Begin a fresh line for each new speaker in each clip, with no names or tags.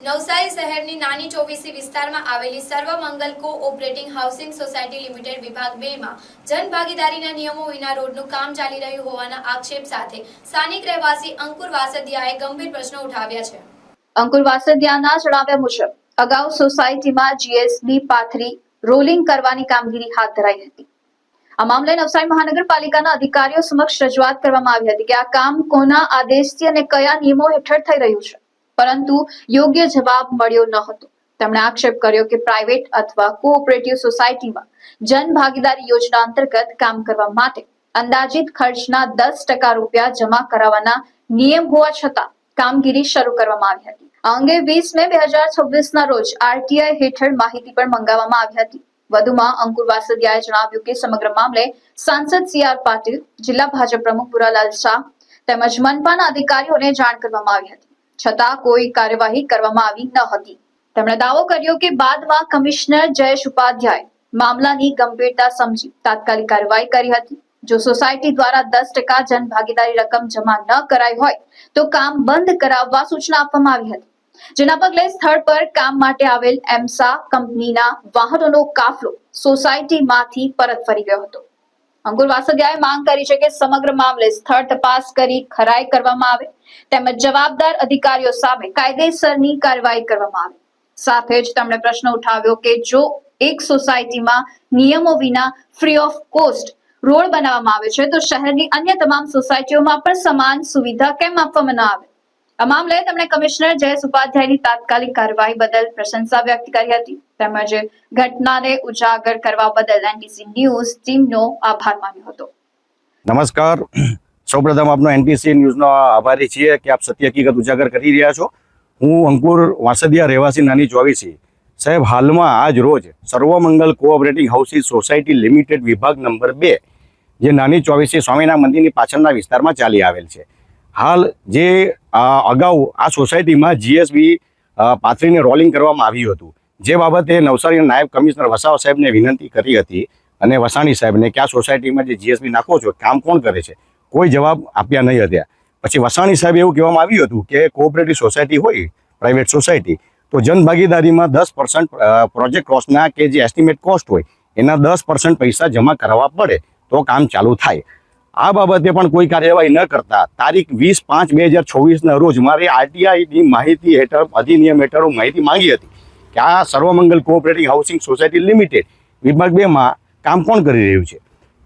નવસારી શહેરની નાની ચોવીસી વિસ્તારમાં આવેલી Sarvamangal cooperative housing society limited વિભાગ 2 માં જનભાગીદારીના નિયમો વિના રોડનું કામ ચાલી રહ્યું હોવાના આક્ષેપ સાથે સ્થાનિક રહેવાસી અંકુર વાસદિયાએ ગંભીર પ્રશ્નો ઉઠાવ્યા છે।
અંકુર વાસદિયાના જણાવ્યા મુજબ અગાઉ સોસાયટીમાં જીએસબી પાથરી રોલિંગ કરવાની કામગીરી હાથ ધરાઈ હતી। આ મામલે નવસારી મહાનગરપાલિકાના અધિકારીઓ સમક્ષ રજૂઆત કરવામાં આવી હતી કે આ કામ કોના આદેશથી અને કયા નિયમો હેઠળ થઈ રહ્યું છે, પરંતુ યોગ્ય જવાબ મળ્યો ન હતો। તેમણે આક્ષેપ કર્યો કે પ્રાઇવેટ અથવા કોઓપરેટિવ સોસાયટીમાં જન ભાગીદારી યોજના અંતર્ગત કામ કરવા માટે અંદાજિત ખર્ચના 10% રૂપિયા જમા કરાવવાના નિયમ હોવા છતાં કામગીરી શરૂ કરવામાં આવી હતી। આ અંગે 20 મે 2026 ના રોજ આરટીઆઈ હેઠળ માહિતી પણ મંગાવવામાં આવી હતી। વધુમાં અંકુર વાસદિયાએ જણાવ્યું કે સમગ્ર મામલે સાંસદ CR પાટીલ, જિલ્લા ભાજપ પ્રમુખ ભુરાલાલ શાહ તેમજ મનપાના અધિકારીઓને જાણ કરવામાં આવી હતી, છતાં કોઈ કાર્યવાહી કરવામાં આવી ન હતી। તેમણે દાવો કર્યો કે બાદમાં કમિશનર જયેશ ઉપાધ્યાય મામલાની ગંભીરતા સમજી તાત્કાલિક કાર્યવાહી કરી હતી। જો સોસાયટી દ્વારા 10% જન ભાગીદારી રકમ જમા ન કરાઈ હોય તો કામ બંધ કરાવવા સૂચના આપવામાં આવી હતી, જેના પગલે સ્થળ પર કામ માટે આવેલ એમ્સા કંપનીના વાહનોનો કાફલો સોસાયટીમાંથી પરત ફરી ગયો હતો। અંકુર વાસદિયાએ માંગ કરી છે કે સમગ્ર મામલે સ્થળ તપાસ કરી ખરાઈ કરવામાં આવે તેમજ જવાબદાર અધિકારીઓ સામે કાયદેસરની કાર્યવાહી કરવામાં આવે। સાથે જ તેમણે પ્રશ્ન ઉઠાવ્યો કે જો એક સોસાયટીમાં નિયમો વિના ફ્રી ઓફ કોસ્ટ રોડ બનાવવામાં આવે છે તો શહેરની અન્ય તમામ સોસાયટીઓમાં પણ સમાન સુવિધા કેમ આપવામાં ન આવે। આ મામલે તેમણે કમિશનર જયેશ ઉપાધ્યાયની તાત્કાલિક કાર્યવાહી બદલ પ્રશંસા વ્યક્ત કરી હતી તેમજ ઘટનાને ઉજાગર કરવા બદલ એનટીસી ન્યૂઝ ટીમનો આભાર માન્યો હતો।
નમસ્કાર, સૌપ્રથમ આપનો એનટીસી ન્યૂઝનો આભારી છીએ કે આપ સત્ય હકીકત ઉજાગર કરી રહ્યા છો। હું અંકુર વાસદિયા, રહેવાસી નાની ચોવીસી સાહેબ, હાલમાં આજ રોજ Sarvamangal cooperative housing society limited વિભાગ નંબર 2 જે નાની ચોવીસી સ્વામિનારાયણ મંદિરની પાછળના વિસ્તારમાં ચાલી આવેલ છે। હાલ જે અગાઉ આ સોસાયટીમાં જીએસબી પાથરીને રોલિંગ કરવામાં આવ્યું હતું, જે બાબતે નવસારીના નાયબ કમિશનર વસાવા સાહેબને વિનંતી કરી હતી અને વસાણી સાહેબને કે આ સોસાયટીમાં જે જીએસબી નાખો છો કામ કોણ કરે છે, કોઈ જવાબ આપ્યા નહીં હતા। પછી વસાણી સાહેબ એવું કહેવામાં આવ્યું હતું કે કોઓપરેટિવ સોસાયટી હોય, પ્રાઇવેટ સોસાયટી, તો જનભાગીદારીમાં 10% પ્રોજેક્ટ કોસ્ટના કે જે એસ્ટિમેટ કોસ્ટ હોય એના 10% પૈસા જમા કરાવવા પડે તો કામ ચાલુ થાય। આ બાબતે પણ કોઈ કાર્યવાહી ન કરતા તારીખ 20/5/2026ના રોજ મારે આરટીઆઈની માહિતી હેઠળ, અધિનિયમ હેઠળ માહિતી માંગી હતી કે આ Sarvamangal cooperative housing society limited વિભાગ 2માં કામ કોણ કરી રહ્યું છે।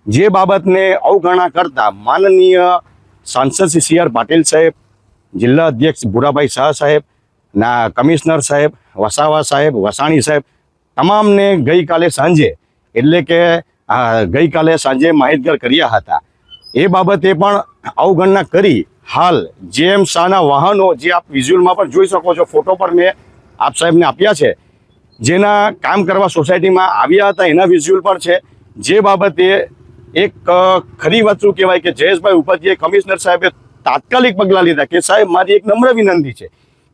જે બાબતને અવગણના કરતા માનનીય સાંસદ CR પાટીલ સાહેબ, જિલ્લા અધ્યક્ષ ભુરાભાઈ શાહ સાહેબ, ના કમિશનર સાહેબ, વસાવા સાહેબ, વસાણી સાહેબ તમામને ગઈકાલે સાંજે માહિતગાર કર્યા હતા। એ બાબતે પણ અવગણના કરી હાલ જેમ શાહના વાહનો, જે આપ વિઝ્યુઅલમાં પણ જોઈ શકો છો, ફોટો પર મેં આપ સાહેબને આપ્યા છે, જેના કામ કરવા સોસાયટીમાં આવ્યા હતા એના વિઝ્યુઅલ પણ છે। જે બાબતે એક ખરી વસ્તુ કહેવાય કે જયેશભાઈ ઉપાધ્યાય કમિશનર સાહેબે તાત્કાલિક પગલાં લીધા કે સાહેબ મારી એક નમ્ર વિનંતી છે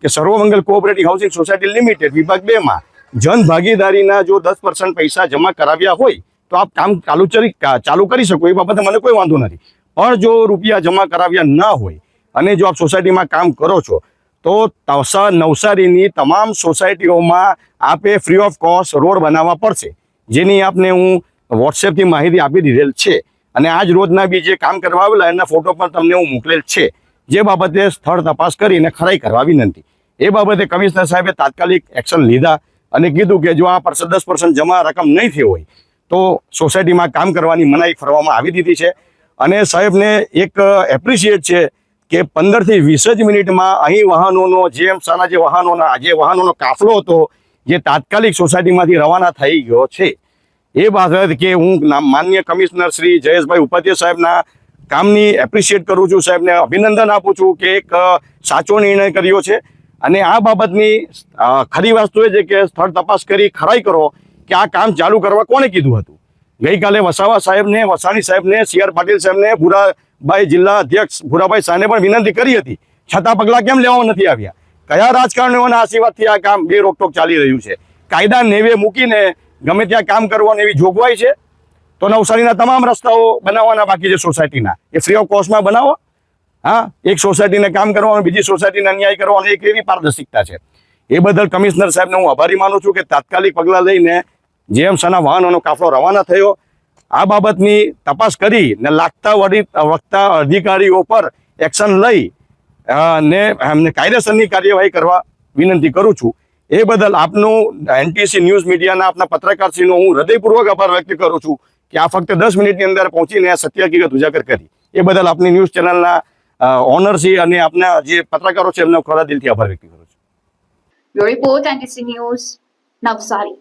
કે Sarvamangal cooperative housing society limited વિભાગ 2માં જન ભાગીદારીના જો 10% પૈસા જમા કરાવ્યા હોય તો આપ કામ ચાલુ કરી શકો, એ બાબતે મને કોઈ વાંધો નથી। પણ જો રૂપિયા જમા કરાવ્યા ન હોય અને જો આપ સોસાયટીમાં કામ કરો છો તો નવસારીની તમામ સોસાયટીઓમાં આપે ફ્રી ઓફ કોસ્ટ રોડ બનાવવા પડશે, જેની આપને હું વોટ્સએપથી માહિતી આપી દીધેલ છે અને આજ રોજના બી જે કામ કરવા આવેલા એના ફોટો પણ તમને હું મોકલેલ છે। જે બાબતે સ્થળ તપાસ કરીને ખરાઈ કરવા વિનંતી। એ બાબતે કમિશનર સાહેબે તાત્કાલિક એક્શન લીધા અને કીધું કે જો આ 10% જમા રકમ નહીં થઈ હોય તો સોસાયટીમાં કામ કરવાની મનાઈ ફરવામાં આવી દીધી છે। અને સાહેબને એક એપ્રિશિએટ છે કે 15 થી 20 જ મિનિટમાં અહીં વાહનોનો જે વાહનોનો કાફલો હતો જે તાત્કાલિક સોસાયટીમાંથી રવાના થઈ ગયો છે। એ બાબત કે હું માનનીય કમિશનર શ્રી જયેશભાઈ ઉપાધ્યાય સાહેબના કામની એપ્રિશિએટ કરું છું, સાહેબને અભિનંદન આપું છું કે એક સાચો નિર્ણય કર્યો છે। અને આ બાબતની ખરી વસ્તુ એ છે કે સ્થળ તપાસ કરી ખરાઈ કરો કે આ કામ ચાલુ કરવા કોણે કીધું હતું। ગઈકાલે વસાવા સાહેબને, વસાણી સાહેબને, CR પાટીલ સાહેબને, ભુરાભાઈ જિલ્લા અધ્યક્ષ ભુરાભાઈ શાહને પણ વિનંતી કરી હતી, છતાં પગલાં કેમ લેવામાં નથી આવ્યા? કયા રાજકારણીઓના આશીર્વાદથી આ કામ બે રોકટોક ચાલી રહ્યું છે? કાયદા નેવે મૂકીને ગમે ત્યાં કામ કરવાની એવી જોગવાઈ છે તો નવસારીના તમામ રસ્તાઓ બનાવવાના બાકી છે સોસાયટીના, એ ફ્રી ઓફ કોસ્ટમાં બનાવો। હા, એક સોસાયટીને કામ કરવાનું, બીજી સોસાયટીને અન્યાય કરવાનો, એક એવી પારદર્શિકતા છે। એ બદલ કમિશનર સાહેબને હું આભારી માનું છું કે તાત્કાલિક પગલાં લઈને જેએમસાના વાહનોનો કાફલો રવાના થયો. આ બાબતની તપાસ કરી ને વખતા અધિકારીઓ પર એક્શન લઈ ને એમને કાયદેસરની કાર્યવાહી કરવા વિનંતી કરું છું. એ બદલ આપનું એનટીસી ન્યૂઝ મીડિયાના આપના પત્રકારશ્રીનો હું હૃદયપૂર્વક આભાર વ્યક્ત કરું છું કે આ ફક્ત 10 મિનિટની અંદર પહોંચીને સત્ય હકીકત ઉજાગર કરી. એ બદલ આપની ન્યૂઝ ચેનલના ઓનરશ્રી અને આપના જે પત્રકારો છે એમનો ખરા દિલથી આભાર વ્યક્ત કરું છું.
Bureau report NTC news Navsari.